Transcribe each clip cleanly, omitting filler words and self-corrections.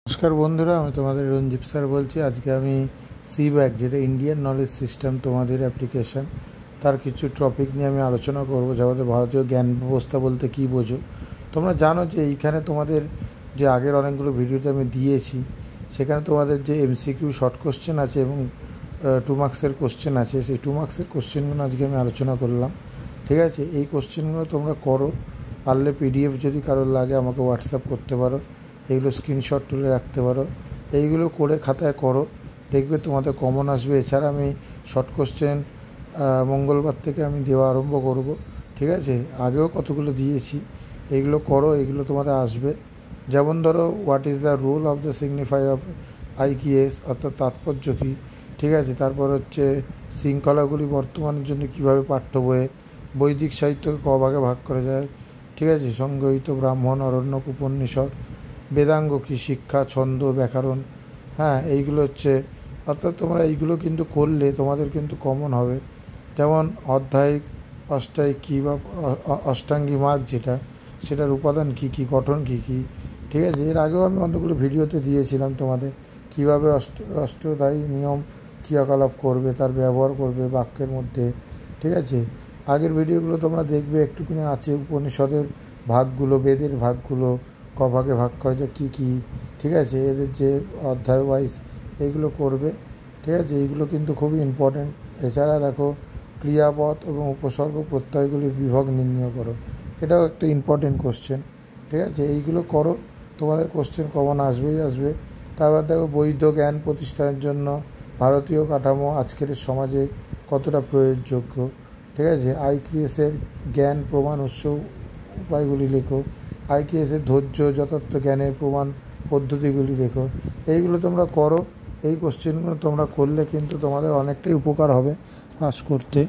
নমস্কার বন্ধুরা, আমি তোমাদের রঞ্জিত স্যার বলছি। আজকে আমি সিব্যাক, যেটা ইন্ডিয়ান নলেজ সিস্টেম তোমাদের অ্যাপ্লিকেশান, তার কিছু টপিক নিয়ে আমি আলোচনা করব। যাদের ভারতীয় জ্ঞান ব্যবস্থা বলতে কী বোঝো। তোমরা জানো যে এইখানে তোমাদের যে আগের অনেকগুলো ভিডিওতে আমি দিয়েছি, সেখানে তোমাদের যে এমসিকিউ শর্ট কোশ্চেন আছে এবং 2 মার্কসের কোশ্চেন আছে, সেই 2 মার্কসের কোশ্চেনগুলো আজকে আমি আলোচনা করলাম। ঠিক আছে, এই কোশ্চেনগুলো তোমরা করো। পারলে পিডিএফ যদি কারোর লাগে আমাকে হোয়াটসঅ্যাপ করতে পারো, এইগুলো স্ক্রিনশট তুলে রাখতে পারো। এইগুলো করে খাতায় করো, দেখবে তোমাদের কমন আসবে। এছাড়া আমি শর্ট কোশ্চেন মঙ্গলবার থেকে আমি দেওয়া আরম্ভ করব। ঠিক আছে, আগেও কতগুলো দিয়েছি, এইগুলো করো, এইগুলো তোমাদের আসবে। যেমন ধরো, what is the role of the signify of IKS, অর্থাৎ তাৎপর্য কী। ঠিক আছে, তারপর হচ্ছে শৃঙ্খলাগুলি বর্তমানের জন্য কীভাবে পাঠ্য বইয়ে বৈদিক সাহিত্যকে ভাগে ভাগ করা যায়। ঠিক আছে, সংগৃহীত ব্রাহ্মণ, অরণ্যক, উপনিষদ, বেদাঙ্গ কী, শিক্ষা, ছন্দ, ব্যাকরণ। হ্যাঁ, এইগুলো হচ্ছে, অর্থাৎ তোমরা এইগুলো কিন্তু করলে তোমাদের কিন্তু কমন হবে। যেমন অধ্যায়িক, অষ্টায়িক কী বা অষ্টাঙ্গী মার্গ যেটা, সেটার উপাদান কী কী, গঠন কী কী। ঠিক আছে, এর আগেও আমি অনেকগুলো ভিডিওতে দিয়েছিলাম তোমাদের কীভাবে অষ্টাধ্যায়ী নিয়ম ক্রিয়াকলাপ করবে, তার ব্যবহার করবে বাক্যের মধ্যে। ঠিক আছে, আগের ভিডিওগুলো তোমরা দেখবে, একটুখানি আছে উপনিষদের ভাগগুলো, বেদের ভাগগুলো ভাগে ভাগ করা যায় কী কী। ঠিক আছে, এদের যে অধ্যায় ওয়াইজ এইগুলো করবে। ঠিক আছে, এইগুলো কিন্তু খুবই ইম্পর্টেন্ট। এছাড়া দেখো, ক্রিয়াপদ এবং উপসর্গ প্রত্যয়গুলির বিভাগ নির্ণয় করো, এটাও একটা ইম্পর্টেন্ট কোশ্চেন। ঠিক আছে, এইগুলো করো, তোমাদের কোশ্চেন কমন আসবেই আসবে। তারপর দেখো, বৈধ জ্ঞান প্রতিষ্ঠানের জন্য ভারতীয় কাঠামো আজকের সমাজে কতটা প্রয়োগযোগ্য। ঠিক আছে, আইকিউএসের জ্ঞান প্রমাণ উৎস উপায়গুলি লেখো। আইকিউএসের ধৈর্য যথার্থ জ্ঞানের প্রমাণ পদ্ধতিগুলি লেখো। এইগুলো তোমরা করো। এই কোশ্চেনগুলো তোমরা করলে কিন্তু তোমাদের অনেকটাই উপকার হবে পাস করতে।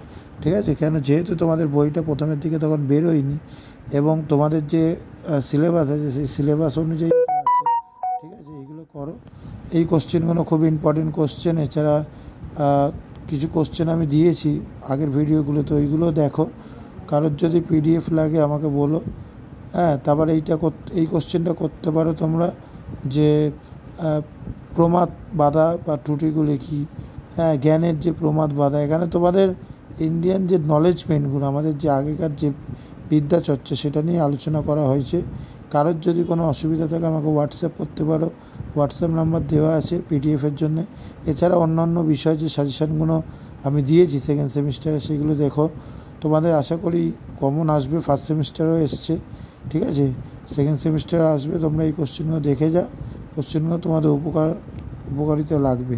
ঠিক আছে, কেন, যেহেতু তোমাদের বইটা প্রথমের দিকে তখন বেরোয়নি এবং তোমাদের যে সিলেবাস আছে সেই সিলেবাস অনুযায়ী আছে। ঠিক আছে, এইগুলো করো। এই কোশ্চেনগুলো খুব ইম্পর্টেন্ট কোশ্চেন। এছাড়া কিছু কোশ্চেন আমি দিয়েছি আগের ভিডিওগুলো, তো এইগুলো দেখো। কারোর যদি পিডিএফ লাগে আমাকে বলো। হ্যাঁ, তারপর এই কোশ্চেনটা করতে পারো তোমরা, যে প্রমাদ বাধা বা ত্রুটিগুলি কী। হ্যাঁ, জ্ঞানের যে প্রমাদ বাধা, এখানে তোমাদের ইন্ডিয়ান যে নলেজ মেনগুলো, আমাদের যে আগেকার যে বিদ্যা চর্চা, সেটা নিয়ে আলোচনা করা হয়েছে। কারোর যদি কোনো অসুবিধা থাকে আমাকে হোয়াটসঅ্যাপ করতে পারো, হোয়াটসঅ্যাপ নাম্বার দেওয়া আছে পিডিএফের জন্য। এছাড়া অন্যান্য বিষয় যে সাজেশানগুলো আমি দিয়েছি সেকেন্ড সেমিস্টারে, সেগুলো দেখো। তোমাদের আশা করি কমন আসবে। ফার্স্ট সেমিস্টারও এসছে। ঠিক আছে, সেকেন্ড সেমিস্টারে আসবে। তোমরা এই কোশ্চেনগুলো দেখে যাও, কোশ্চেনগুলো তোমাদের উপকারিতা লাগবে।